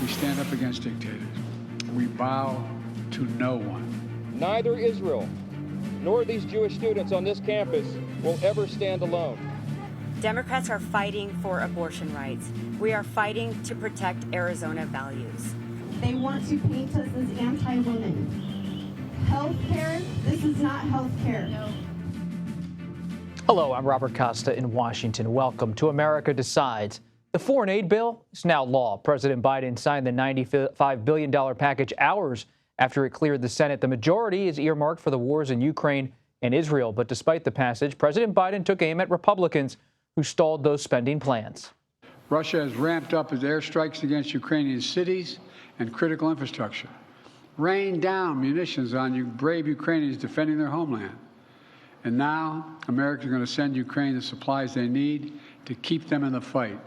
We stand up against dictators. We bow to no one. Neither Israel nor these Jewish students on this campus will ever stand alone. Democrats are fighting for abortion rights. We are fighting to protect Arizona values. They want to paint us as anti-women. Health care, this is not health care. No. Hello, I'm Robert Costa in Washington. Welcome to America Decides. The foreign aid bill is now law. President Biden signed the $95 billion package hours after it cleared the Senate. The majority is earmarked for the wars in Ukraine and Israel. But despite the passage, President Biden took aim at Republicans who stalled those spending plans. Russia has ramped up its airstrikes against Ukrainian cities and critical infrastructure, rained down munitions on brave Ukrainians defending their homeland. And now America is going to send Ukraine the supplies they need to keep them in the fight.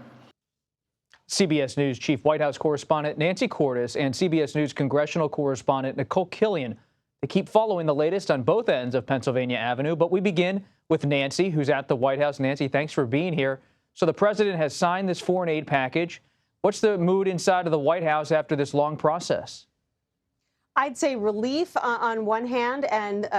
CBS News Chief White House correspondent Nancy Cordes and CBS News congressional correspondent Nicole Killian. They keep following the latest on both ends of Pennsylvania Avenue. But we begin with Nancy, who's at the White House. Nancy, thanks for being here. So the president has signed this foreign aid package. What's the mood inside of the White House after this long process? I'd say relief on one hand and,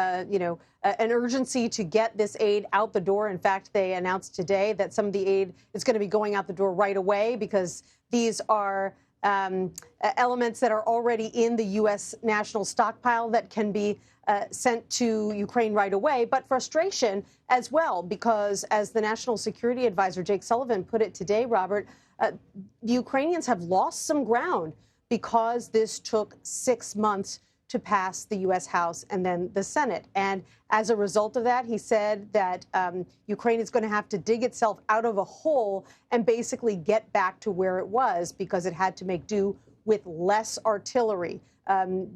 an urgency to get this aid out the door. In fact, they announced today that some of the aid is going to be going out the door right away because these are elements that are already in the U.S. national stockpile that can be sent to Ukraine right away. But frustration as well, because as the National Security Advisor Jake Sullivan put it today, Robert, the Ukrainians have lost some ground because this took 6 months to pass the U.S. House and then the Senate. And as a result of that, he said that Ukraine is going to have to dig itself out of a hole and basically get back to where it was because it had to make do with less artillery.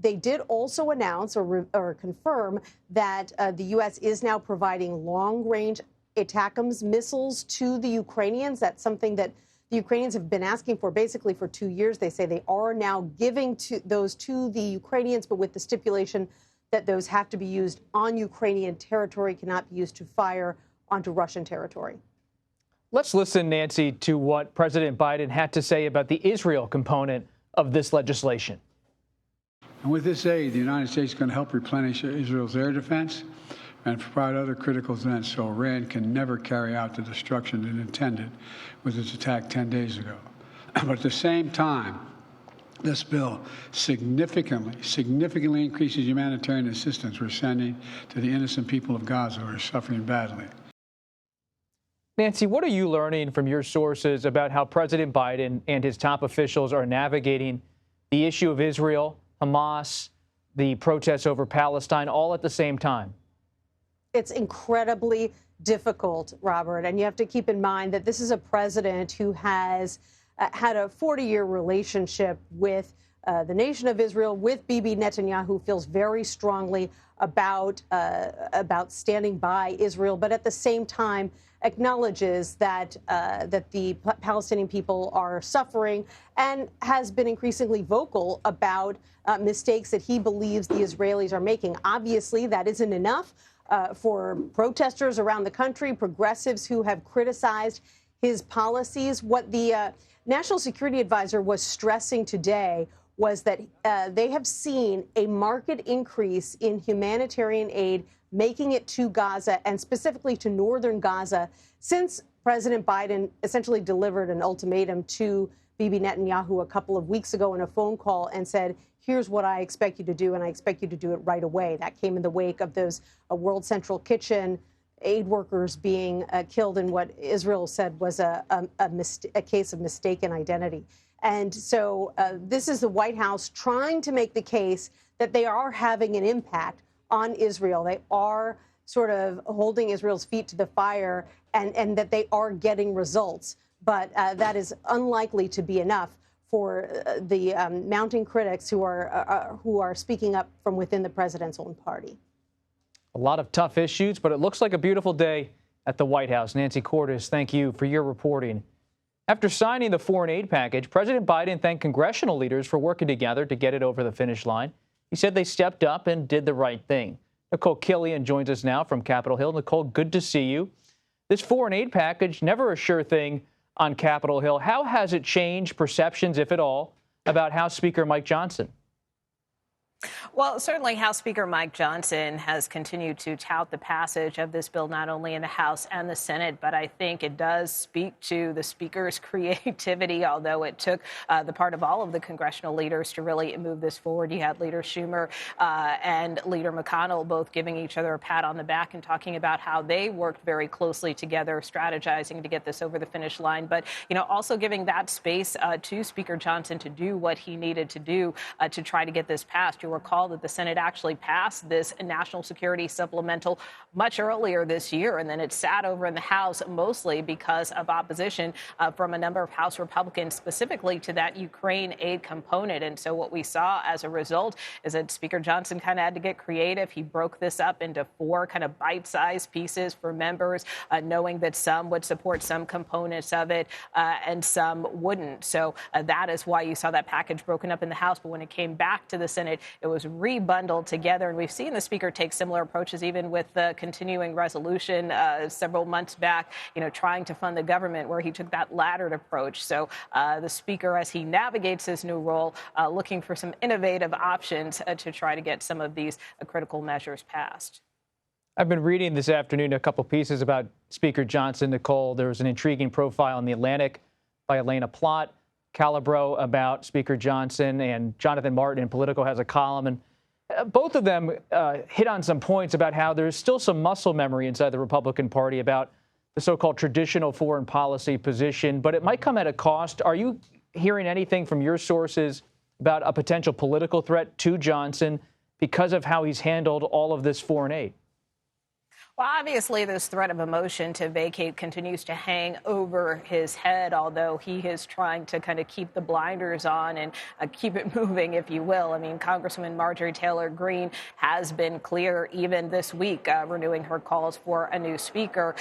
They did also announce or confirm that the U.S. is now providing long-range ATACMS missiles to the Ukrainians. That's something that the Ukrainians have been asking for basically for 2 years. They say they are now giving those to the Ukrainians, but with the stipulation that those have to be used on Ukrainian territory, cannot be used to fire onto Russian territory. Let's listen, Nancy, to what President Biden had to say about the Israel component of this legislation. And with this aid, the United States is going to help replenish Israel's air defense and provide other critical events so Iran can never carry out the destruction it intended with its attack 10 days ago. But at the same time, this bill significantly increases humanitarian assistance we're sending to the innocent people of Gaza who are suffering badly. Nancy, what are you learning from your sources about how President Biden and his top officials are navigating the issue of Israel, Hamas, the protests over Palestine, all at the same time? It's incredibly difficult, Robert, and you have to keep in mind that this is a president who has had a 40-year relationship with the nation of Israel, with Bibi Netanyahu, feels very strongly about standing by Israel, but at the same time acknowledges that the Palestinian people are suffering and has been increasingly vocal about mistakes that he believes the Israelis are making. Obviously, that isn't enough. For protesters around the country, progressives who have criticized his policies. What the National Security Advisor was stressing today was that they have seen a marked increase in humanitarian aid making it to Gaza and specifically to northern Gaza since President Biden essentially delivered an ultimatum to Bibi Netanyahu a couple of weeks ago in a phone call and said, here's what I expect you to do, and I expect you to do it right away. That came in the wake of those World Central Kitchen aid workers being killed in what Israel said was a case of mistaken identity. And so this is the White House trying to make the case that they are having an impact on Israel. They are sort of holding Israel's feet to the fire and that they are getting results. But that is unlikely to be enough for the mounting critics who are speaking up from within the president's own party. A lot of tough issues, but it looks like a beautiful day at the White House. Nancy Cordes, thank you for your reporting. After signing the foreign aid package, President Biden thanked congressional leaders for working together to get it over the finish line. He said they stepped up and did the right thing. Nicole Killian joins us now from Capitol Hill. Nicole, good to see you. This foreign aid package, never a sure thing on Capitol Hill. How has it changed perceptions, if at all, about House Speaker Mike Johnson. Well, certainly House Speaker Mike Johnson has continued to tout the passage of this bill, not only in the House and the Senate, but I think it does speak to the Speaker's creativity, although it took the part of all of the congressional leaders to really move this forward. You had Leader Schumer and Leader McConnell both giving each other a pat on the back and talking about how they worked very closely together, strategizing to get this over the finish line. But, also giving that space to Speaker Johnson to do what he needed to do to try to get this passed. You'll recall that the Senate actually passed this national security supplemental much earlier this year, and then it sat over in the House mostly because of opposition from a number of House Republicans, specifically to that Ukraine aid component. And so what we saw as a result is that Speaker Johnson kind of had to get creative. He broke this up into 4 kind of bite-sized pieces for members, knowing that some would support some components of it and some wouldn't. So that is why you saw that package broken up in the House. But when it came back to the Senate, it was rebundled together. And we've seen the Speaker take similar approaches, even with the continuing resolution several months back, trying to fund the government, where he took that laddered approach. So the Speaker, as he navigates his new role, looking for some innovative options to try to get some of these critical measures passed. I've been reading this afternoon a couple pieces about Speaker Johnson, Nicole. There was an intriguing profile in The Atlantic by Elena Plott, Calabro about Speaker Johnson, and Jonathan Martin in Politico has a column. And both of them hit on some points about how there's still some muscle memory inside the Republican Party about the so-called traditional foreign policy position, but it might come at a cost. Are you hearing anything from your sources about a potential political threat to Johnson because of how he's handled all of this foreign aid? Well, obviously, this threat of a motion to vacate continues to hang over his head, although he is trying to kind of keep the blinders on and keep it moving, if you will. I mean, Congresswoman Marjorie Taylor Greene has been clear even this week, renewing her calls for a new speaker.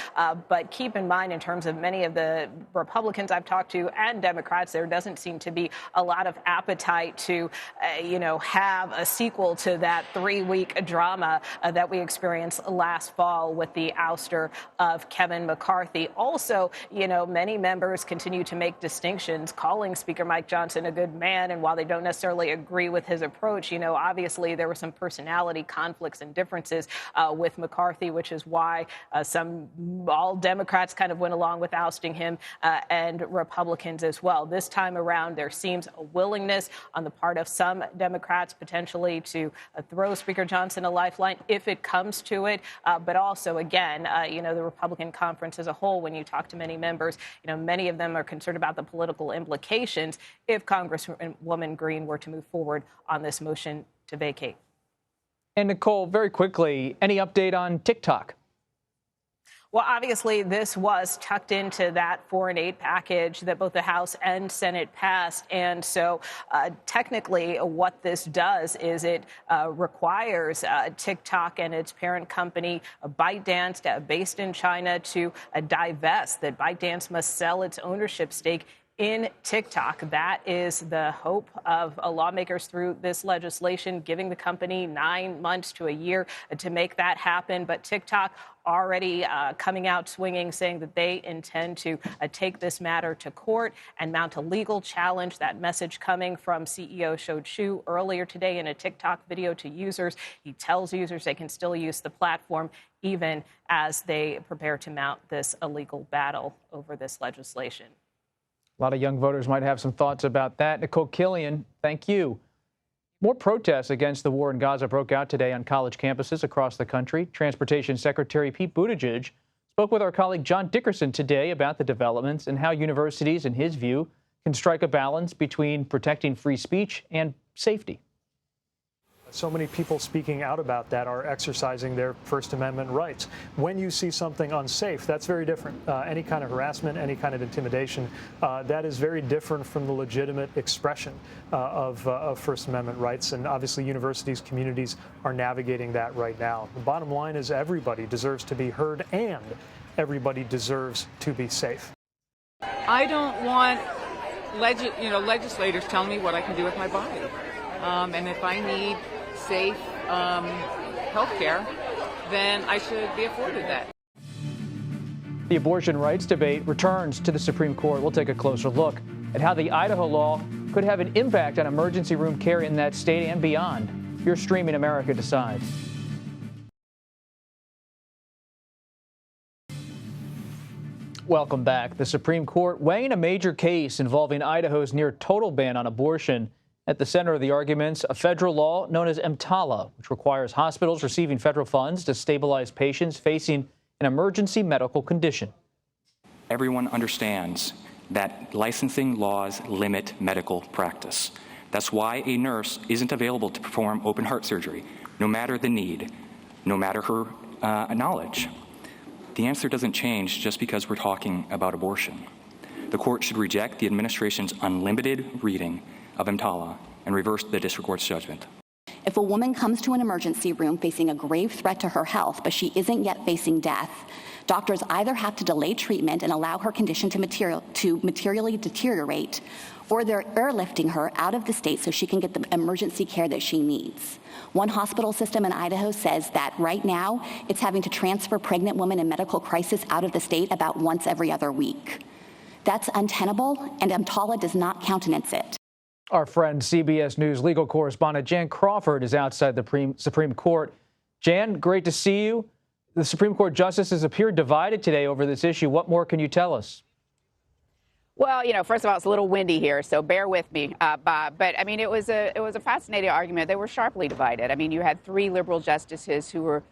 But keep in mind, in terms of many of the Republicans I've talked to and Democrats, there doesn't seem to be a lot of appetite to, have a sequel to that 3-week drama that we experienced last fall with the ouster of Kevin McCarthy. Also, many members continue to make distinctions, calling Speaker Mike Johnson a good man. And while they don't necessarily agree with his approach, obviously there were some personality conflicts and differences with McCarthy, which is why all Democrats kind of went along with ousting him and Republicans as well. This time around, there seems a willingness on the part of some Democrats potentially to throw Speaker Johnson a lifeline if it comes to it, but also, again, the Republican conference as a whole, when you talk to many members, many of them are concerned about the political implications if Congresswoman Greene were to move forward on this motion to vacate. And Nicole, very quickly, any update on TikTok? Well, obviously, this was tucked into that foreign aid package that both the House and Senate passed. And so technically what this does is it requires TikTok and its parent company, ByteDance, based in China, to divest, that ByteDance must sell its ownership stake in TikTok. That is the hope of lawmakers through this legislation, giving the company 9 months to a year to make that happen. But TikTok already coming out swinging, saying that they intend to take this matter to court and mount a legal challenge. That message coming from CEO Shou Chew earlier today in a TikTok video to users. He tells users they can still use the platform even as they prepare to mount this illegal battle over this legislation. A lot of young voters might have some thoughts about that. Nicole Killian, thank you. More protests against the war in Gaza broke out today on college campuses across the country. Transportation Secretary Pete Buttigieg spoke with our colleague John Dickerson today about the developments and how universities, in his view, can strike a balance between protecting free speech and safety. So many people speaking out about that are exercising their First Amendment rights. When you see something unsafe, that's very different. Any kind of harassment, any kind of intimidation, that is very different from the legitimate expression of First Amendment rights. And obviously universities, communities are navigating that right now. The bottom line is everybody deserves to be heard and everybody deserves to be safe. I don't want legislators telling me what I can do with my body. And if I need safe health care, then I should be afforded that. The abortion rights debate returns to the Supreme Court. We'll take a closer look at how the Idaho law could have an impact on emergency room care in that state and beyond. You're streaming America Decides. Welcome back. The Supreme Court weighing a major case involving Idaho's near total ban on abortion. At the center of the arguments, a federal law known as EMTALA, which requires hospitals receiving federal funds to stabilize patients facing an emergency medical condition. Everyone understands that licensing laws limit medical practice. That's why a nurse isn't available to perform open heart surgery, no matter the need, no matter her knowledge. The answer doesn't change just because we're talking about abortion. The court should reject the administration's unlimited reading of EMTALA and reverse the district court's judgment. If a woman comes to an emergency room facing a grave threat to her health, but she isn't yet facing death, doctors either have to delay treatment and allow her condition to materially deteriorate, or they're airlifting her out of the state so she can get the emergency care that she needs. One hospital system in Idaho says that right now it's having to transfer pregnant women in medical crisis out of the state about once every other week. That's untenable, and EMTALA does not countenance it. Our friend CBS News legal correspondent Jan Crawford is outside the Supreme Court. Jan, great to see you. The Supreme Court justices appear divided today over this issue. What more can you tell us? Well, first of all, it's a little windy here, so bear with me, Bob. But I mean, it was a fascinating argument. They were sharply divided. I mean, you had three liberal justices who were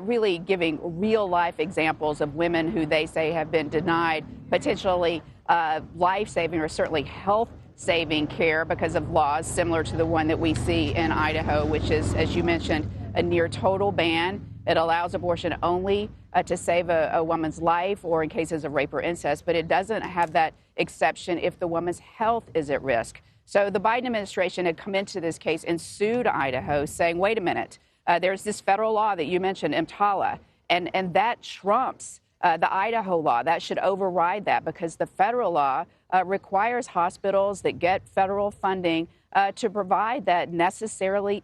really giving real life examples of women who they say have been denied potentially life-saving or certainly health-saving care because of laws similar to the one that we see in Idaho, which is, as you mentioned, a near total ban. It allows abortion only to save a woman's life or in cases of rape or incest, but it doesn't have that exception if the woman's health is at risk. So the Biden administration had come into this case and sued Idaho, saying, wait a minute, there's this federal law that you mentioned, EMTALA, and that trumps the Idaho law. That should override that because the federal law requires hospitals that get federal funding to provide that necessarily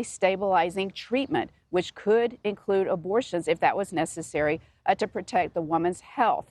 stabilizing treatment, which could include abortions if that was necessary to protect the woman's health.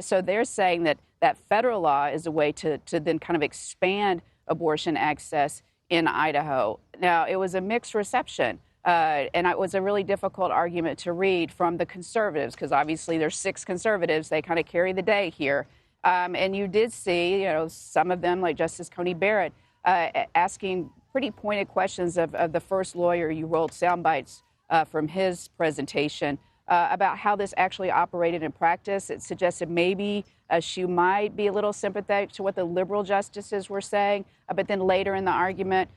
So they're saying that that federal law is a way to then kind of expand abortion access in Idaho. Now, it was a mixed reception, and it was a really difficult argument to read from the conservatives, because obviously there's 6 conservatives. They kind of carry the day here. And you did see, some of them, like Justice Coney Barrett, asking pretty pointed questions of the first lawyer. You rolled sound bites from his presentation about how this actually operated in practice. It suggested maybe she might be a little sympathetic to what the liberal justices were saying, but then later in the argument,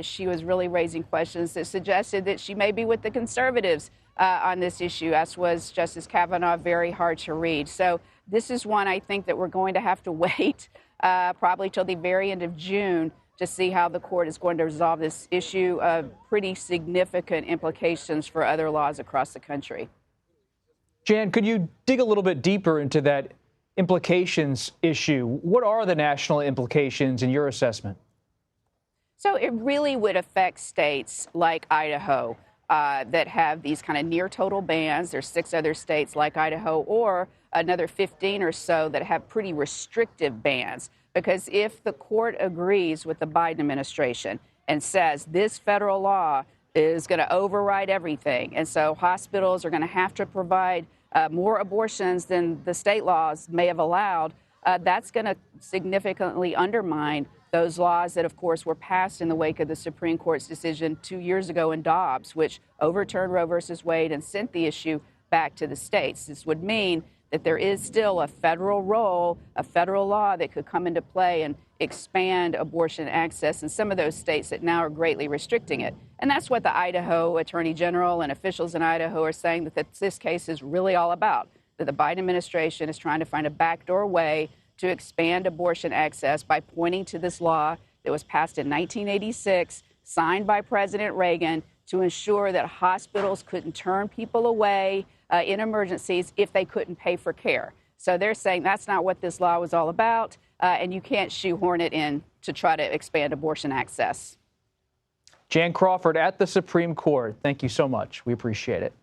she was really raising questions that suggested that she may be with the conservatives on this issue, as was Justice Kavanaugh. Very hard to read. So this is one I think that we're going to have to wait probably till the very end of June to see how the court is going to resolve this issue of pretty significant implications for other laws across the country. Jan, could you dig a little bit deeper into that implications issue? What are the national implications in your assessment? So it really would affect states like Idaho that have these kind of near total bans. There's 6 other states like Idaho, or another 15 or so that have pretty restrictive bans. Because if the court agrees with the Biden administration and says this federal law is going to override everything, and so hospitals are going to have to provide more abortions than the state laws may have allowed, that's going to significantly undermine those laws that, of course, were passed in the wake of the Supreme Court's decision 2 years ago in Dobbs, which overturned Roe versus Wade and sent the issue back to the states. This would mean that there is still a federal role, a federal law that could come into play and expand abortion access in some of those states that now are greatly restricting it. And that's what the Idaho Attorney General and officials in Idaho are saying that this case is really all about, that the Biden administration is trying to find a backdoor way to expand abortion access by pointing to this law that was passed in 1986, signed by President Reagan, to ensure that hospitals couldn't turn people away in emergencies if they couldn't pay for care. So they're saying that's not what this law was all about, and you can't shoehorn it in to try to expand abortion access. Jan Crawford at the Supreme Court. Thank you so much. We appreciate it.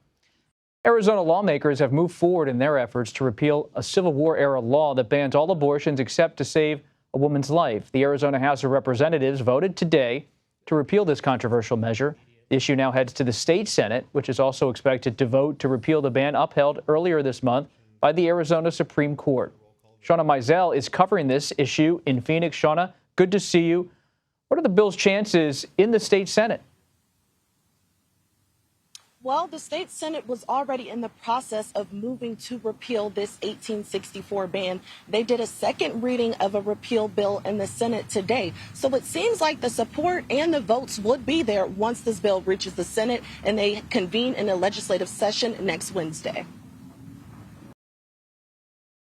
Arizona lawmakers have moved forward in their efforts to repeal a Civil War-era law that bans all abortions except to save a woman's life. The Arizona House of Representatives voted today to repeal this controversial measure. The issue now heads to the state Senate, which is also expected to vote to repeal the ban upheld earlier this month by the Arizona Supreme Court. Shauna Mizell is covering this issue in Phoenix. Shauna, good to see you. What are the bill's chances in the state Senate? Well, the state Senate was already in the process of moving to repeal this 1864 ban. They did a second reading of a repeal bill in the Senate today. So it seems like the support and the votes would be there once this bill reaches the Senate and they convene in a legislative session next Wednesday.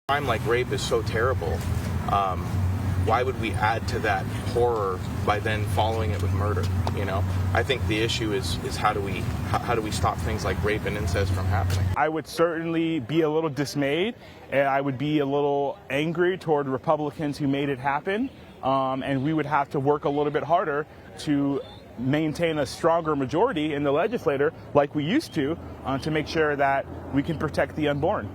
A crime like rape is so terrible. Why would we add to that horror by then following it with murder? You know, I think the issue is how do we stop things like rape and incest from happening? I would certainly be a little dismayed, and I would be a little angry toward Republicans who made it happen, and we would have to work a little bit harder to maintain a stronger majority in the legislature like we used to make sure that we can protect the unborn.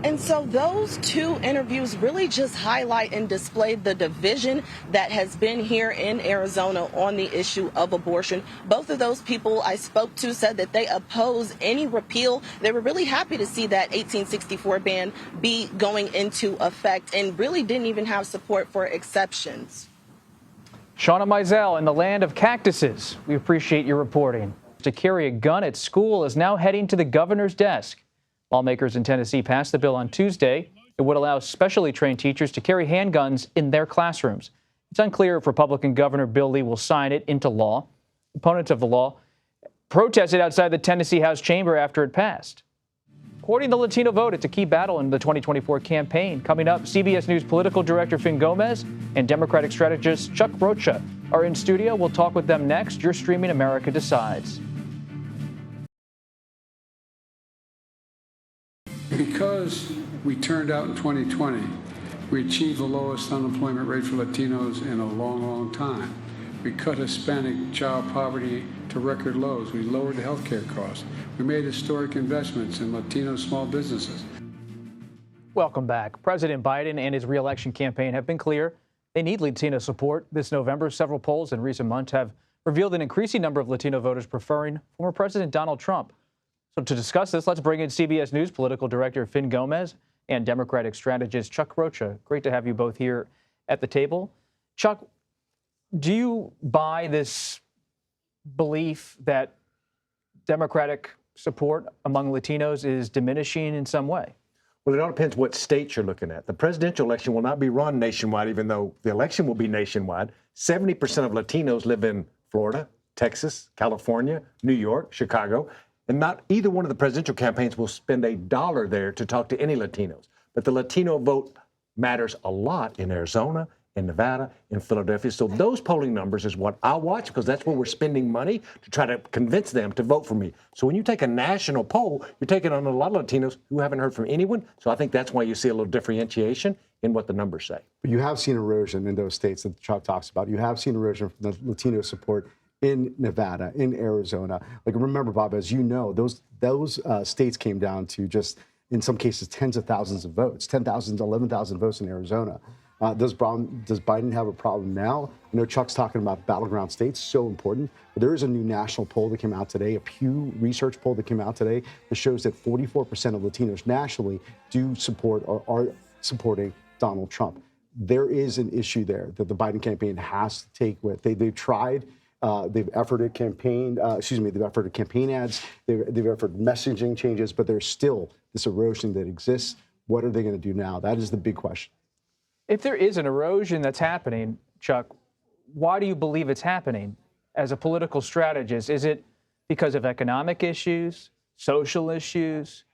And so those two interviews really just highlight and display the division that has been here in Arizona on the issue of abortion. Both of those people I spoke to said that they oppose any repeal. They were really happy to see that 1864 ban be going into effect and really didn't even have support for exceptions. Shauna Mizell in the land of cactuses. We appreciate your reporting. To carry a gun at school is now heading to the governor's desk. Lawmakers in Tennessee passed the bill on Tuesday. It would allow specially trained teachers to carry handguns in their classrooms. It's unclear if Republican Governor Bill Lee will sign it into law. Opponents of the law protested outside the Tennessee House chamber after it passed. Courting the Latino vote, it's a key battle in the 2024 campaign. Coming up, CBS News political director Finn Gomez and Democratic strategist Chuck Rocha are in studio. We'll talk with them next. You're streaming America Decides. Because we turned out in 2020, we achieved the lowest unemployment rate for Latinos in a long, long time. We cut Hispanic child poverty to record lows. We lowered the health care costs. We made historic investments in Latino small businesses. Welcome back. President Biden and his re-election campaign have been clear. They need Latino support. This November, several polls in recent months have revealed an increasing number of Latino voters preferring former President Donald Trump. So to discuss this, let's bring in CBS News political director Finn Gomez and Democratic strategist Chuck Rocha. Great to have you both here at the table. Chuck, do you buy this belief that Democratic support among Latinos is diminishing in some way? Well, it all depends what state you're looking at. The presidential election will not be run nationwide, even though the election will be nationwide. 70% of Latinos live in Florida, Texas, California, New York, Chicago. And not either one of the presidential campaigns will spend a dollar there to talk to any Latinos. But the Latino vote matters a lot in Arizona, in Nevada, in Philadelphia. So those polling numbers is what I watch because that's where we're spending money to try to convince them to vote for me. So when you take a national poll, you're taking on a lot of Latinos who haven't heard from anyone. So I think that's why you see a little differentiation in what the numbers say. You have seen erosion in those states that Chuck talks about. You have seen erosion from the Latino support in Nevada, in Arizona. Like, remember, Bob, as you know, those states came down to just, in some cases, tens of thousands of votes, 10,000, 11,000 votes in Arizona. Does Biden have a problem now? I know Chuck's talking about battleground states, so important. But there is a new national poll that came out today, a Pew Research poll that came out today that shows that 44% of Latinos nationally do support or are supporting Donald Trump. There is an issue there that the Biden campaign has to take with. They've tried. They've efforted campaign ads. They've efforted messaging changes, but there's still this erosion that exists. What are they going to do now? That is the big question. If there is an erosion that's happening, Chuck, why do you believe it's happening? As a political strategist, is it because of economic issues, social issues,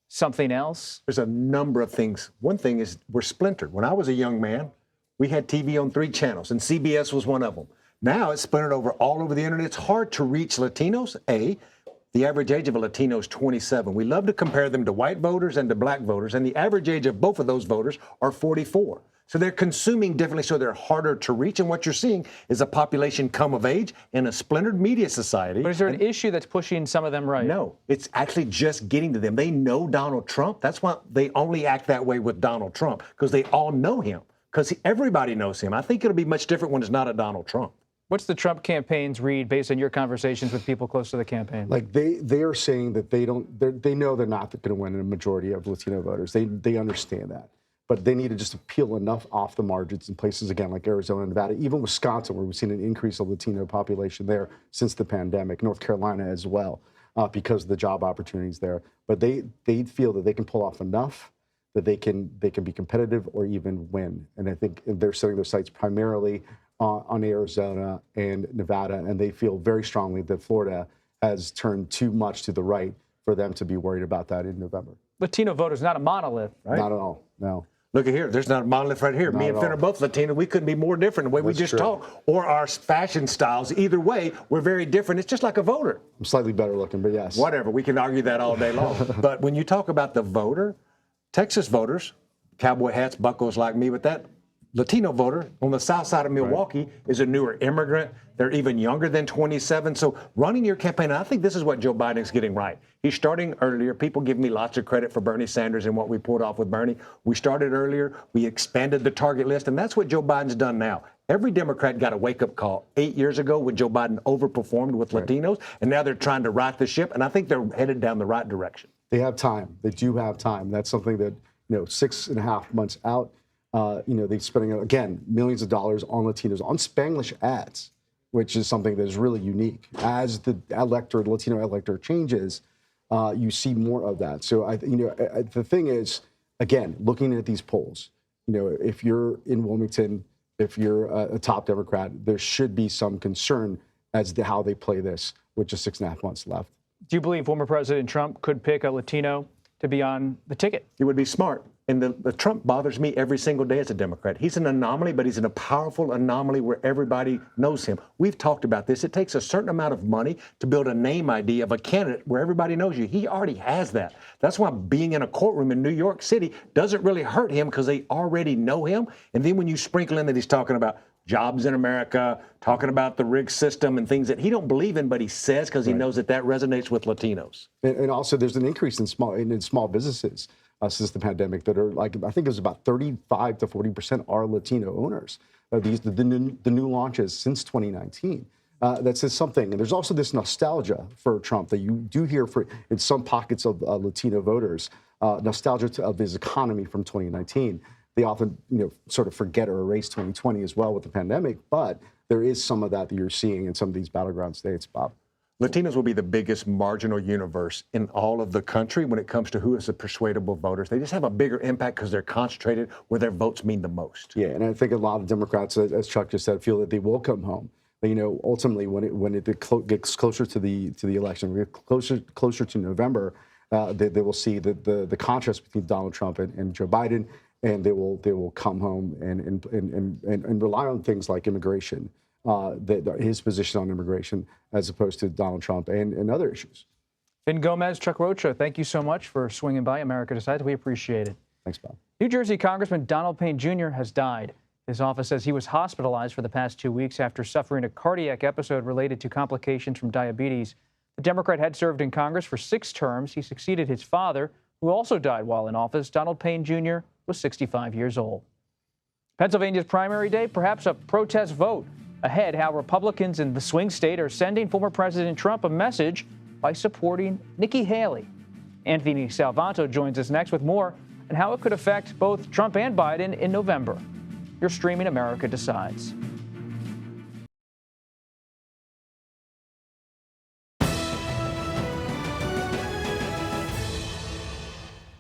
something else? There's a number of things. One thing is we're splintered. When I was a young man, we had TV on 3 channels, and CBS was one of them. Now it's splintered all over the internet. It's hard to reach Latinos. The average age of a Latino is 27. We love to compare them to white voters and to black voters, and the average age of both of those voters are 44. So they're consuming differently, so they're harder to reach. And what you're seeing is a population come of age in a splintered media society. But is there an issue that's pushing some of them right? No, it's actually just getting to them. They know Donald Trump. That's why they only act that way with Donald Trump, because they all know him, because everybody knows him. I think it'll be much different when it's not a Donald Trump. What's the Trump campaign's read based on your conversations with people close to the campaign? Like they are saying that they know they're not going to win a majority of Latino voters. They understand that, but they need to just appeal enough off the margins in places again like Arizona and Nevada, even Wisconsin, where we've seen an increase of Latino population there since the pandemic, North Carolina as well, because of the job opportunities there. But they feel that they can pull off enough that they can be competitive or even win. And I think they're setting their sights primarily on Arizona and Nevada, and they feel very strongly that Florida has turned too much to the right for them to be worried about that in November. Latino voters, not a monolith, right? Not at all, no. Look at here. There's not a monolith right here. Not Me and Finn are both Latino. We couldn't be more different the way we That's just true. talk, or our fashion styles. Either way, we're very different. It's just like a voter. I'm slightly better looking, but yes. Whatever. We can argue that all day long. But when you talk about the voter, Texas voters, cowboy hats, buckles like me, but that Latino voter on the south side of Milwaukee is a newer immigrant. They're even younger than 27. So running your campaign, I think this is what Joe Biden's getting right. He's starting earlier. People give me lots of credit for Bernie Sanders and what we pulled off with Bernie. We started earlier. We expanded the target list, and that's what Joe Biden's done now. Every Democrat got a wake-up call 8 years ago when Joe Biden overperformed with Latinos, and now they're trying to right the ship, and I think they're headed down the right direction. They have time. They do have time. That's something that, 6.5 months out, they're spending, again, millions of dollars on Latinos, on Spanglish ads, which is something that is really unique. As the Latino electorate changes, you see more of that. So, the thing is, again, looking at these polls, if you're in Wilmington, if you're a top Democrat, there should be some concern as to how they play this with just 6.5 months left. Do you believe former President Trump could pick a Latino to be on the ticket? It would be smart. And the Trump bothers me every single day as a Democrat. He's an anomaly, but he's in a powerful anomaly where everybody knows him. We've talked about this. It takes a certain amount of money to build a name ID of a candidate where everybody knows you. He already has that. That's why being in a courtroom in New York City doesn't really hurt him, because they already know him. And then when you sprinkle in that he's talking about jobs in America, talking about the rigged system and things that he don't believe in, but he says because he knows that resonates with Latinos. And also there's an increase in small businesses since the pandemic that are I think it was about 35 to 40% are Latino owners. The new launches since 2019. That says something. And there's also this nostalgia for Trump that you do hear in some pockets of Latino voters, nostalgia of his economy from 2019. They often, sort of forget or erase 2020 as well with the pandemic, but there is some of that you're seeing in some of these battleground states, Bob. Latinos will be the biggest marginal universe in all of the country when it comes to who is the persuadable voters. They just have a bigger impact because they're concentrated where their votes mean the most. Yeah, and I think a lot of Democrats, as Chuck just said, feel that they will come home. But, ultimately, when it gets closer to the election, we get closer to November, they will see the contrast between Donald Trump and Joe Biden, and they will come home and rely on things like immigration. His position on immigration as opposed to Donald Trump and other issues. Finn Gomez, Chuck Rocha, thank you so much for swinging by America Decides. We appreciate it. Thanks, Bob. New Jersey Congressman Donald Payne Jr. has died. His office says he was hospitalized for the past 2 weeks after suffering a cardiac episode related to complications from diabetes. The Democrat had served in Congress for 6 terms. He succeeded his father, who also died while in office. Donald Payne Jr. was 65 years old. Pennsylvania's primary day, perhaps a protest vote. Ahead, how Republicans in the swing state are sending former President Trump a message by supporting Nikki Haley. Anthony Salvanto joins us next with more on how it could affect both Trump and Biden in November. You're streaming America Decides.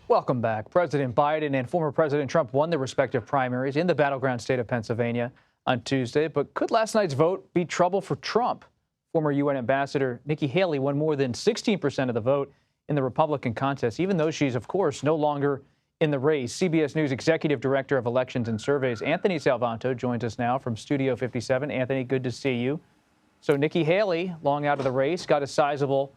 Welcome back. President Biden and former President Trump won their respective primaries in the battleground state of Pennsylvania on Tuesday. But could last night's vote be trouble for Trump? Former UN Ambassador Nikki Haley won more than 16% of the vote in the Republican contest, even though she's, of course, no longer in the race. CBS News Executive Director of Elections and Surveys, Anthony Salvanto, joins us now from Studio 57. Anthony, good to see you. So Nikki Haley, long out of the race, got a sizable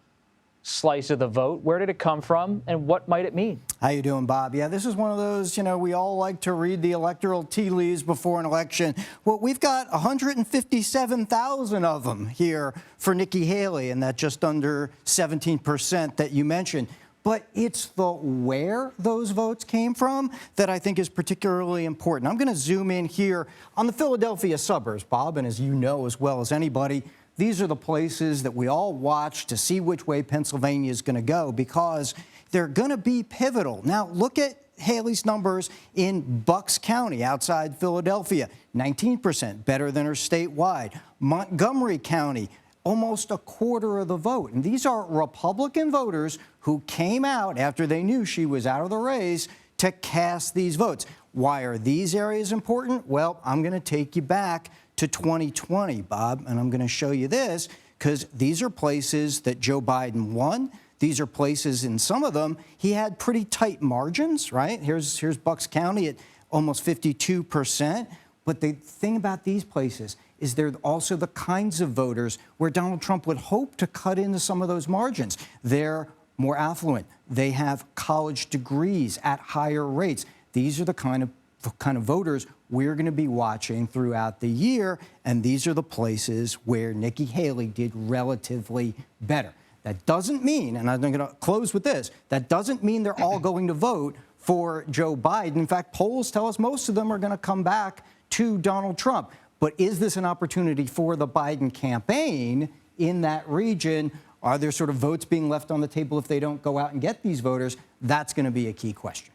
slice of the vote. Where did it come from, and what might it mean? How you doing, Bob? Yeah, this is one of those, we all like to read the electoral tea leaves before an election. Well, we've got 157,000 of them here for Nikki Haley, and that just under 17% that you mentioned. But it's the where those votes came from that I think is particularly important. I'm going to zoom in here on the Philadelphia suburbs, Bob, and as you know as well as anybody, these are the places that we all watch to see which way Pennsylvania is going to go because they're going to be pivotal. Now, look at Haley's numbers in Bucks County outside Philadelphia, 19%, better than her statewide. Montgomery County, almost a quarter of the vote. And these are Republican voters who came out after they knew she was out of the race to cast these votes. Why are these areas important? Well, I'm going to take you back to 2020, Bob, and I'm going to show you this because these are places that Joe Biden won. These are places, in some of them, he had pretty tight margins, right? Here's Bucks County at almost 52%. But the thing about these places is they're also the kinds of voters where Donald Trump would hope to cut into some of those margins. They're more affluent. They have college degrees at higher rates. These are the kind of voters we're going to be watching throughout the year, and these are the places where Nikki Haley did relatively better. That doesn't mean, and I'm going to close with this, that doesn't mean they're all going to vote for Joe Biden. In fact, polls tell us most of them are going to come back to Donald Trump. But is this an opportunity for the Biden campaign in that region? Are there sort of votes being left on the table if they don't go out and get these voters? That's going to be a key question.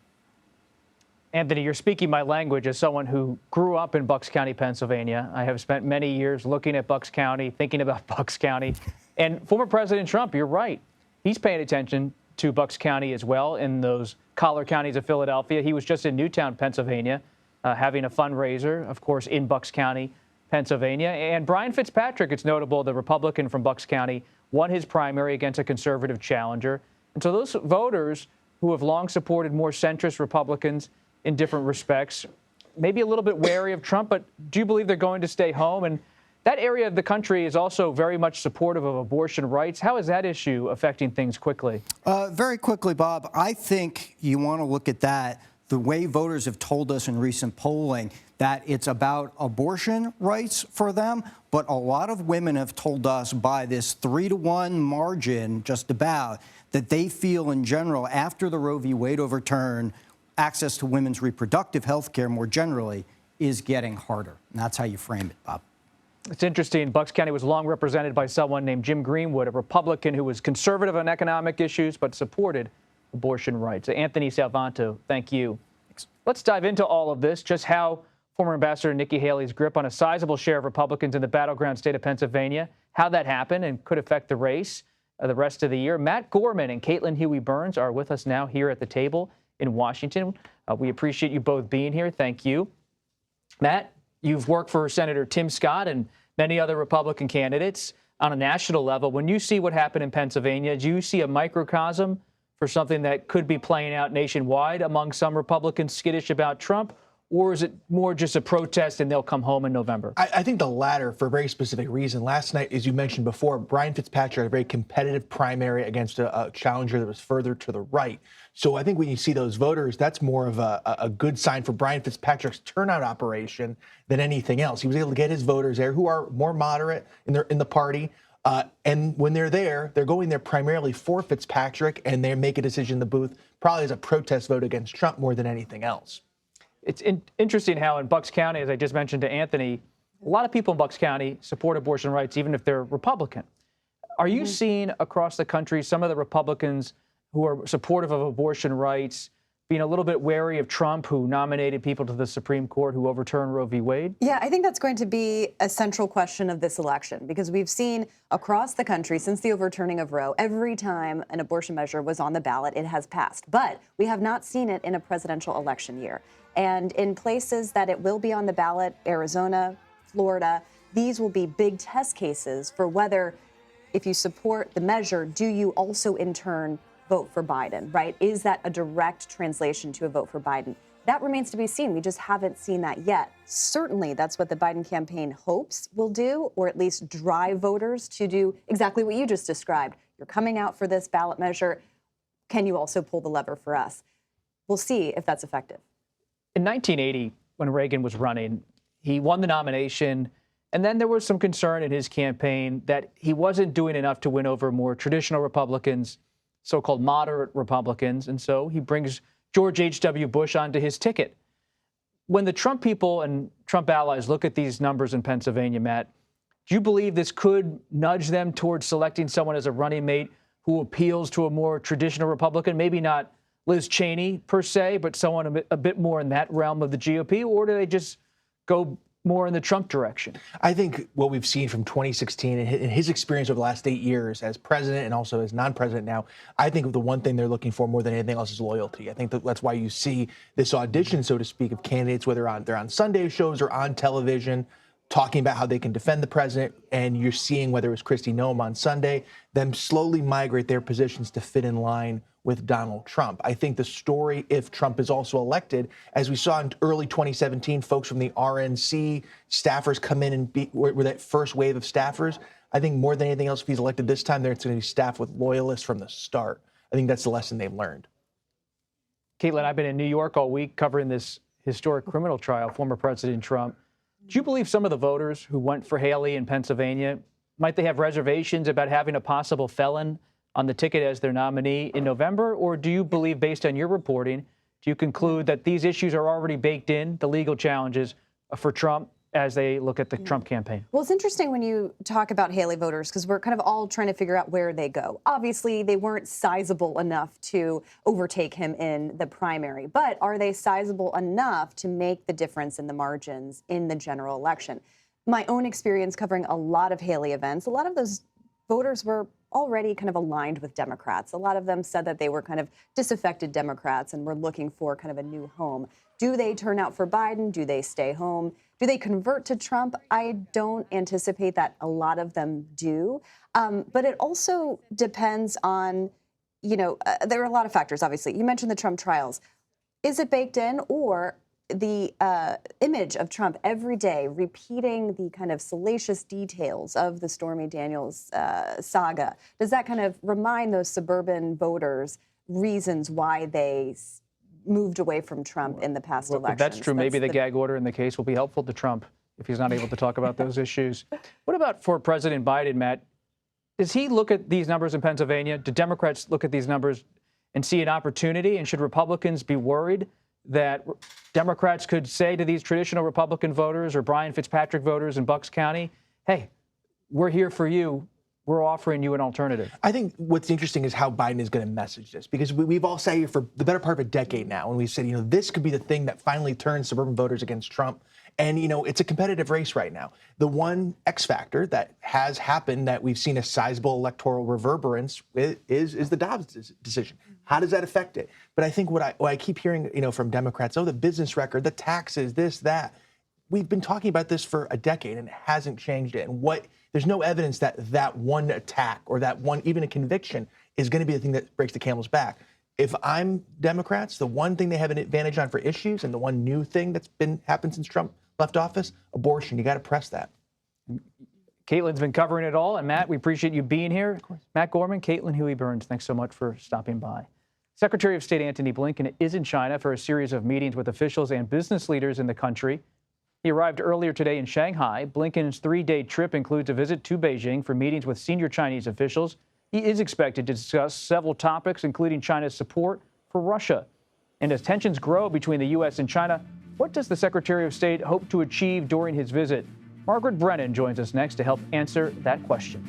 Anthony, you're speaking my language as someone who grew up in Bucks County, Pennsylvania. I have spent many years looking at Bucks County, thinking about Bucks County. And former President Trump, you're right. He's paying attention to Bucks County as well in those collar counties of Philadelphia. He was just in Newtown, Pennsylvania, having a fundraiser, of course, in Bucks County, Pennsylvania. And Brian Fitzpatrick, it's notable, the Republican from Bucks County, won his primary against a conservative challenger. And so those voters who have long supported more centrist Republicans in different respects, maybe a little bit wary of Trump, but do you believe they're going to stay home? And that area of the country is also very much supportive of abortion rights. How is that issue affecting things quickly? Very quickly, Bob, I think you want to look at that the way voters have told us in recent polling that it's about abortion rights for them. But a lot of women have told us by this 3-to-1 margin, just about, that they feel in general after the Roe v. Wade overturn, access to women's reproductive health care more generally is getting harder. And that's how you frame it, Bob. It's interesting. Bucks County was long represented by someone named Jim Greenwood, a Republican who was conservative on economic issues but supported abortion rights. Anthony Salvanto, thank you. Let's dive into all of this, just how former Ambassador Nikki Haley's grip on a sizable share of Republicans in the battleground state of Pennsylvania, how that happened and could affect the race the rest of the year. Matt Gorman and Caitlin Huey-Burns are with us now here at the table in Washington. We appreciate you both being here. Thank you. Matt, you've worked for Senator Tim Scott and many other Republican candidates on a national level. When you see what happened in Pennsylvania, do you see a microcosm for something that could be playing out nationwide among some Republicans skittish about Trump? Or is it more just a protest and they'll come home in November? I think the latter for a very specific reason. Last night, as you mentioned before, Brian Fitzpatrick had a very competitive primary against a challenger that was further to the right. So I think when you see those voters, that's more of a good sign for Brian Fitzpatrick's turnout operation than anything else. He was able to get his voters there who are more moderate in the party. And when they're there, they're going there primarily for Fitzpatrick, and they make a decision in the booth probably as a protest vote against Trump more than anything else. It's interesting how in Bucks County, as I just mentioned to Anthony, a lot of people in Bucks County support abortion rights, even if they're Republican. Are you seeing across the country some of the Republicans who are supportive of abortion rights being a little bit wary of Trump, who nominated people to the Supreme Court who overturned Roe v. Wade? Yeah, I think that's going to be a central question of this election, because we've seen across the country since the overturning of Roe, every time an abortion measure was on the ballot, it has passed. But we have not seen it in a presidential election year. And in places that it will be on the ballot, Arizona, Florida, these will be big test cases for whether, if you support the measure, do you also in turn vote for Biden, right? Is that a direct translation to a vote for Biden? That remains to be seen. We just haven't seen that yet. Certainly, that's what the Biden campaign hopes will do, or at least drive voters to do exactly what you just described. You're coming out for this ballot measure. Can you also pull the lever for us? We'll see if that's effective. In 1980, when Reagan was running, he won the nomination, and then there was some concern in his campaign that he wasn't doing enough to win over more traditional Republicans, so-called moderate Republicans, and so he brings George H.W. Bush onto his ticket. When the Trump people and Trump allies look at these numbers in Pennsylvania, Matt, do you believe this could nudge them towards selecting someone as a running mate who appeals to a more traditional Republican, maybe not Liz Cheney per se, but someone a bit more in that realm of the GOP, or do they just go more in the Trump direction? I think what we've seen from 2016 and his experience over the last 8 years as president and also as non-president now, I think the one thing they're looking for more than anything else is loyalty. I think that's why you see this audition, so to speak, of candidates, whether they're on Sunday shows or on television, talking about how they can defend the president. And you're seeing, whether it was Kristi Noem on Sunday, them slowly migrate their positions to fit in line with Donald Trump. I think the story, if Trump is also elected, as we saw in early 2017, folks from the RNC staffers come in and were that first wave of staffers. I think more than anything else, if he's elected this time, it's going to be staffed with loyalists from the start. I think that's the lesson they've learned. Caitlin, I've been in New York all week covering this historic criminal trial, former President Trump. Do you believe some of the voters who went for Haley in Pennsylvania, might they have reservations about having a possible felon on the ticket as their nominee in November? Or do you believe, based on your reporting, do you conclude that these issues are already baked in, the legal challenges for Trump as they look at the Trump campaign? Well, it's interesting when you talk about Haley voters, because we're kind of all trying to figure out where they go. Obviously, they weren't sizable enough to overtake him in the primary, but are they sizable enough to make the difference in the margins in the general election? My own experience covering a lot of Haley events, a lot of those voters were already kind of aligned with Democrats. A lot of them said that they were kind of disaffected Democrats and were looking for kind of a new home. Do they turn out for Biden? Do they stay home? Do they convert to Trump? I don't anticipate that a lot of them do. But it also depends on, there are a lot of factors, obviously. You mentioned the Trump trials. Is it baked in, or the image of Trump every day repeating the kind of salacious details of the Stormy Daniels saga? Does that kind of remind those suburban voters reasons why they moved away from Trump in the past elections? If that's true, maybe the gag order in the case will be helpful to Trump if he's not able to talk about those issues. What about for President Biden, Matt? Does he look at these numbers in Pennsylvania? Do Democrats look at these numbers and see an opportunity? And should Republicans be worried that Democrats could say to these traditional Republican voters or Brian Fitzpatrick voters in Bucks County, hey, we're here for you. We're offering you an alternative? I think what's interesting is how Biden is going to message this, because we've all said for the better part of a decade now, and we've said, this could be the thing that finally turns suburban voters against Trump. And, it's a competitive race right now. The one X factor that has happened that we've seen a sizable electoral reverberance is the Dobbs decision. How does that affect it? But I think what I keep hearing, from Democrats, the business record, the taxes, this, that. We've been talking about this for a decade and it hasn't changed it. And there's no evidence that one attack or that one, even a conviction, is going to be the thing that breaks the camel's back. If I'm Democrats, the one thing they have an advantage on for issues, and the one new thing that's happened since Trump left office, abortion. You got to press that. Caitlin's been covering it all. And Matt, we appreciate you being here. Matt Gorman, Caitlin Huey-Burns, thanks so much for stopping by. Secretary of State Antony Blinken is in China for a series of meetings with officials and business leaders in the country. He arrived earlier today in Shanghai. Blinken's 3-day trip includes a visit to Beijing for meetings with senior Chinese officials. He is expected to discuss several topics, including China's support for Russia. And as tensions grow between the U.S. and China, what does the Secretary of State hope to achieve during his visit? Margaret Brennan joins us next to help answer that question.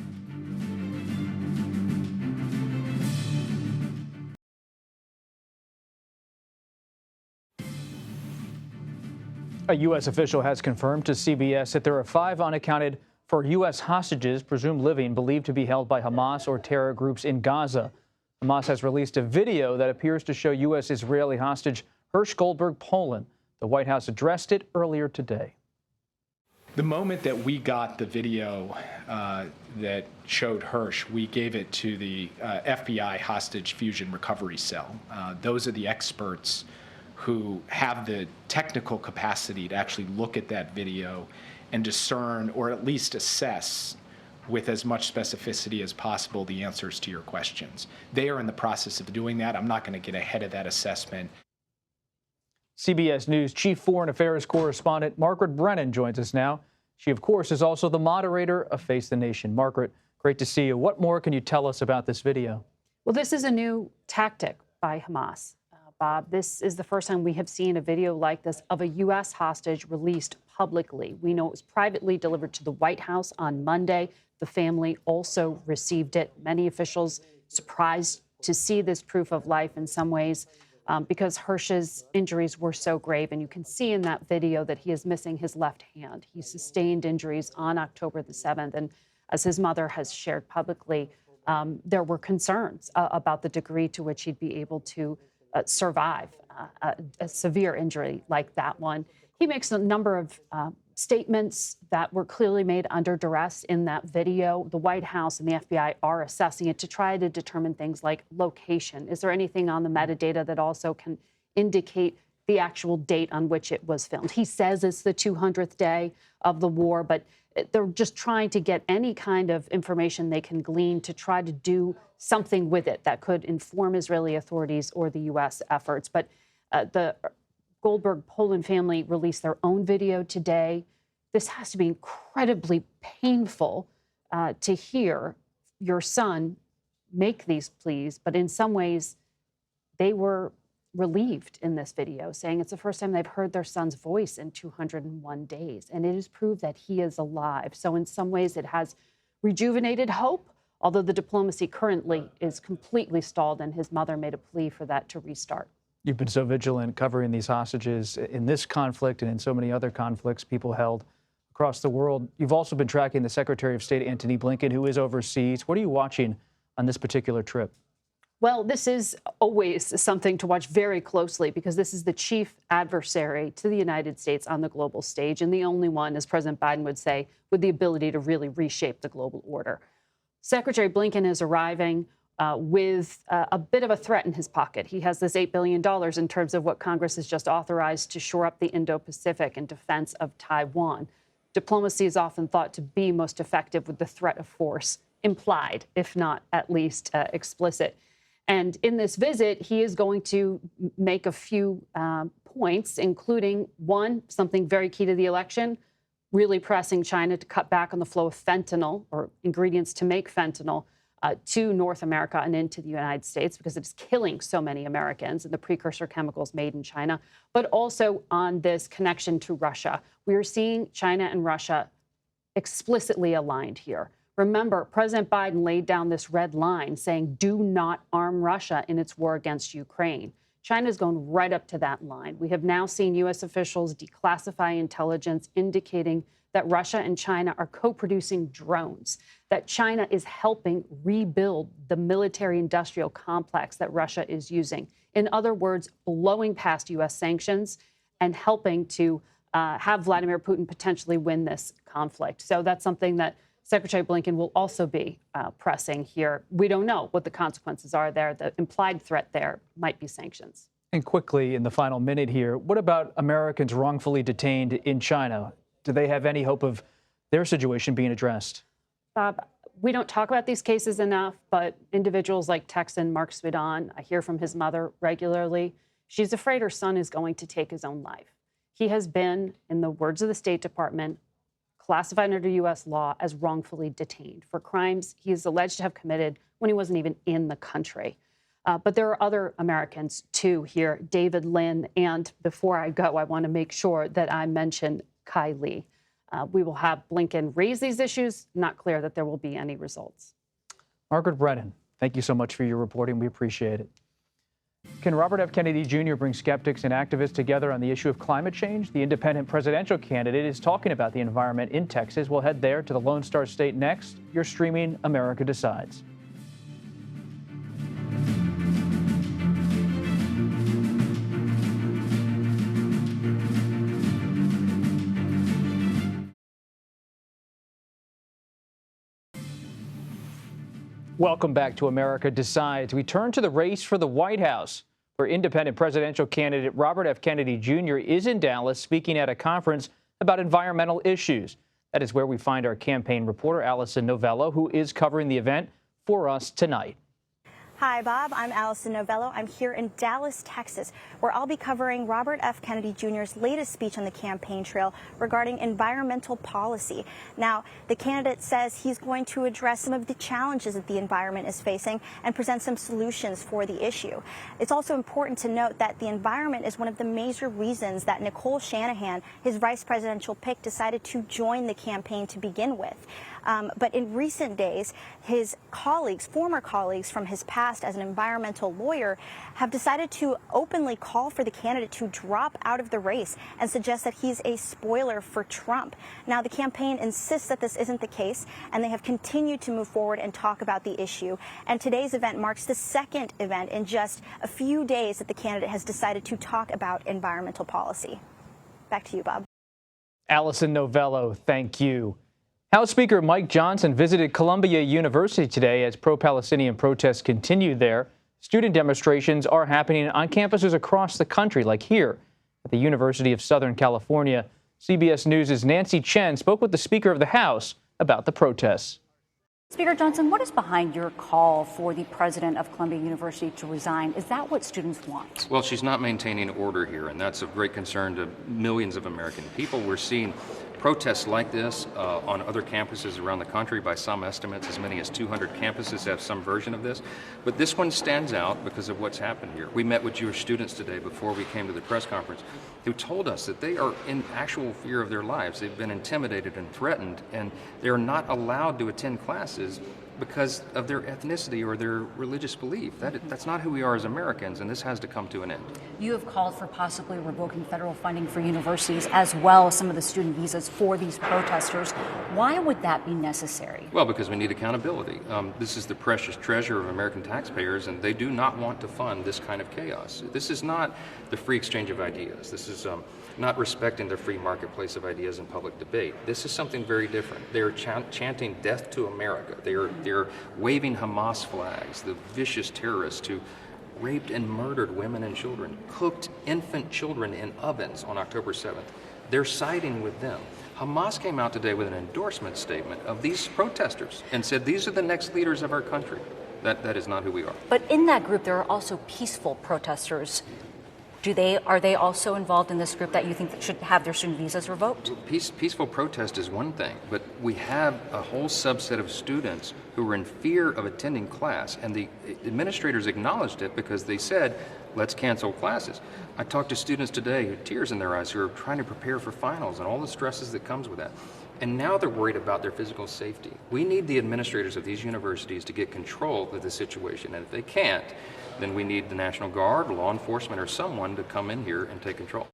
A U.S. official has confirmed to CBS that there are 5 unaccounted for U.S. hostages presumed living, believed to be held by Hamas or terror groups in Gaza. Hamas has released a video that appears to show U.S. Israeli hostage Hersh Goldberg Poland. The White House addressed it earlier today. The moment that we got the video that showed Hersh, we gave it to the FBI Hostage Fusion Recovery Cell. Those are the experts who have the technical capacity to actually look at that video and discern or at least assess with as much specificity as possible the answers to your questions. They are in the process of doing that. I'm not going to get ahead of that assessment. CBS News Chief Foreign Affairs Correspondent Margaret Brennan joins us now. She, of course, is also the moderator of Face the Nation. Margaret, great to see you. What more can you tell us about this video? Well, this is a new tactic by Hamas. Bob, this is the first time we have seen a video like this of a U.S. hostage released publicly. We know it was privately delivered to the White House on Monday. The family also received it. Many officials surprised to see this proof of life in some ways because Hersh's injuries were so grave. And you can see in that video that he is missing his left hand. He sustained injuries on October the 7th. And as his mother has shared publicly, there were concerns about the degree to which he'd be able to survive a severe injury like that one. He makes a number of statements that were clearly made under duress in that video. The White House and the FBI are assessing it to try to determine things like location. Is there anything on the metadata that also can indicate the actual date on which it was filmed? He says it's the 200th day of the war, but they're just trying to get any kind of information they can glean to try to do something with it that could inform Israeli authorities or the U.S. efforts. But the Goldberg-Poland family released their own video today. This has to be incredibly painful to hear your son make these pleas, but in some ways they were relieved in this video, saying it's the first time they've heard their son's voice in 201 days, and it has proved that he is alive. So in some ways it has rejuvenated hope, although the diplomacy currently is completely stalled, and his mother made a plea for that to restart. You've been so vigilant covering these hostages in this conflict and in so many other conflicts people held across the world. You've also been tracking the Secretary of State, Antony Blinken, who is overseas. What are you watching on this particular trip? Well, this is always something to watch very closely because this is the chief adversary to the United States on the global stage, and the only one, as President Biden would say, with the ability to really reshape the global order. Secretary Blinken is arriving with a bit of a threat in his pocket. He has this $8 billion in terms of what Congress has just authorized to shore up the Indo-Pacific in defense of Taiwan. Diplomacy is often thought to be most effective with the threat of force implied, if not at least explicit. And in this visit, he is going to make a few points, including, one, something very key to the election, really pressing China to cut back on the flow of fentanyl or ingredients to make fentanyl to North America and into the United States because it's killing so many Americans and the precursor chemicals made in China, but also on this connection to Russia. We are seeing China and Russia explicitly aligned here. Remember, President Biden laid down this red line saying, do not arm Russia in its war against Ukraine. China's going right up to that line. We have now seen U.S. officials declassify intelligence indicating that Russia and China are co-producing drones, that China is helping rebuild the military-industrial complex that Russia is using. In other words, blowing past U.S. sanctions and helping to have Vladimir Putin potentially win this conflict. So that's something that Secretary Blinken will also be pressing here. We don't know what the consequences are there. The implied threat there might be sanctions. And quickly, in the final minute here, what about Americans wrongfully detained in China? Do they have any hope of their situation being addressed? Bob, we don't talk about these cases enough, but individuals like Texan Mark Svidon, I hear from his mother regularly. She's afraid her son is going to take his own life. He has been, in the words of the State Department, classified under U.S. law as wrongfully detained for crimes he is alleged to have committed when he wasn't even in the country. But there are other Americans, too, here, David Lynn. And before I go, I want to make sure that I mention Kai Lee. We will have Blinken raise these issues. Not clear that there will be any results. Margaret Brennan, thank you so much for your reporting. We appreciate it. Can Robert F. Kennedy Jr. bring skeptics and activists together on the issue of climate change? The independent presidential candidate is talking about the environment in Texas. We'll head there to the Lone Star State next. You're streaming America Decides. Welcome back to America Decides. We turn to the race for the White House, where independent presidential candidate Robert F. Kennedy Jr. is in Dallas speaking at a conference about environmental issues. That is where we find our campaign reporter, Allison Novello, who is covering the event for us tonight. Hi, Bob. I'm Allison Novello. I'm here in Dallas, Texas, where I'll be covering Robert F. Kennedy Jr.'s latest speech on the campaign trail regarding environmental policy. Now, the candidate says he's going to address some of the challenges that the environment is facing and present some solutions for the issue. It's also important to note that the environment is one of the major reasons that Nicole Shanahan, his vice presidential pick, decided to join the campaign to begin with. But in recent days, his colleagues, former colleagues from his past as an environmental lawyer, have decided to openly call for the candidate to drop out of the race and suggest that he's a spoiler for Trump. Now, the campaign insists that this isn't the case, and they have continued to move forward and talk about the issue. And today's event marks the second event in just a few days that the candidate has decided to talk about environmental policy. Back to you, Bob. Allison Novello, thank you. House Speaker Mike Johnson visited Columbia University today as pro-Palestinian protests continue there. Student demonstrations are happening on campuses across the country, like here at the University of Southern California. CBS News' Nancy Chen spoke with the Speaker of the House about the protests. Speaker Johnson, what is behind your call for the president of Columbia University to resign? Is that what students want? Well, she's not maintaining order here, and that's of great concern to millions of American people. We're seeing protests like this on other campuses around the country. By some estimates, as many as 200 campuses have some version of this. But this one stands out because of what's happened here. We met with Jewish students today before we came to the press conference who told us that they are in actual fear of their lives. They've been intimidated and threatened, and they're not allowed to attend classes because of their ethnicity or their religious belief. That's not who we are as Americans, and this has to come to an end. You have called for possibly revoking federal funding for universities as well as some of the student visas for these protesters. Why would that be necessary? Well, because we need accountability. This is the precious treasure of American taxpayers, and they do not want to fund this kind of chaos. This is not the free exchange of ideas. This is not respecting the free marketplace of ideas in public debate. This is something very different. They are chanting death to America. They're waving Hamas flags, the vicious terrorists who raped and murdered women and children, cooked infant children in ovens on October 7th. They're siding with them. Hamas came out today with an endorsement statement of these protesters and said these are the next leaders of our country. That is not who we are. But in that group, there are also peaceful protesters. Are they also involved in this group that you think that should have their student visas revoked? Peaceful protest is one thing, but we have a whole subset of students who are in fear of attending class, and the administrators acknowledged it because they said, let's cancel classes. I talked to students today with tears in their eyes who are trying to prepare for finals and all the stresses that comes with that. And now they're worried about their physical safety. We need the administrators of these universities to get control of the situation, and if they can't, then we need the National Guard, law enforcement, or someone to come in here and take control.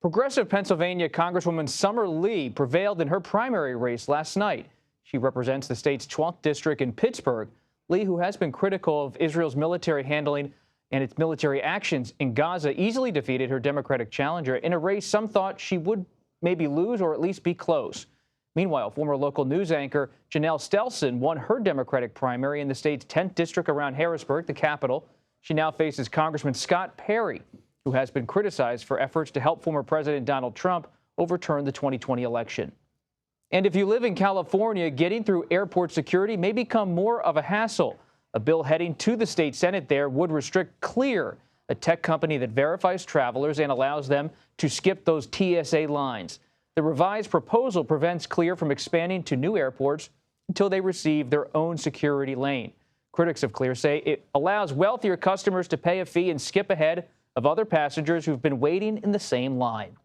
Progressive Pennsylvania Congresswoman Summer Lee prevailed in her primary race last night. She represents the state's 12th district in Pittsburgh. Lee, who has been critical of Israel's military handling and its military actions in Gaza, easily defeated her Democratic challenger in a race some thought she would maybe lose or at least be close. Meanwhile, former local news anchor Janelle Stelson won her Democratic primary in the state's 10th district around Harrisburg, the capital. She now faces Congressman Scott Perry, who has been criticized for efforts to help former President Donald Trump overturn the 2020 election. And if you live in California, getting through airport security may become more of a hassle. A bill heading to the state Senate there would restrict Clear, a tech company that verifies travelers and allows them to skip those TSA lines. The revised proposal prevents Clear from expanding to new airports until they receive their own security lane. Critics of Clear say it allows wealthier customers to pay a fee and skip ahead of other passengers who've been waiting in the same line.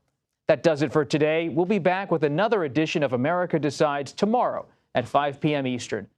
That does it for today. We'll be back with another edition of America Decides tomorrow at 5 p.m. Eastern.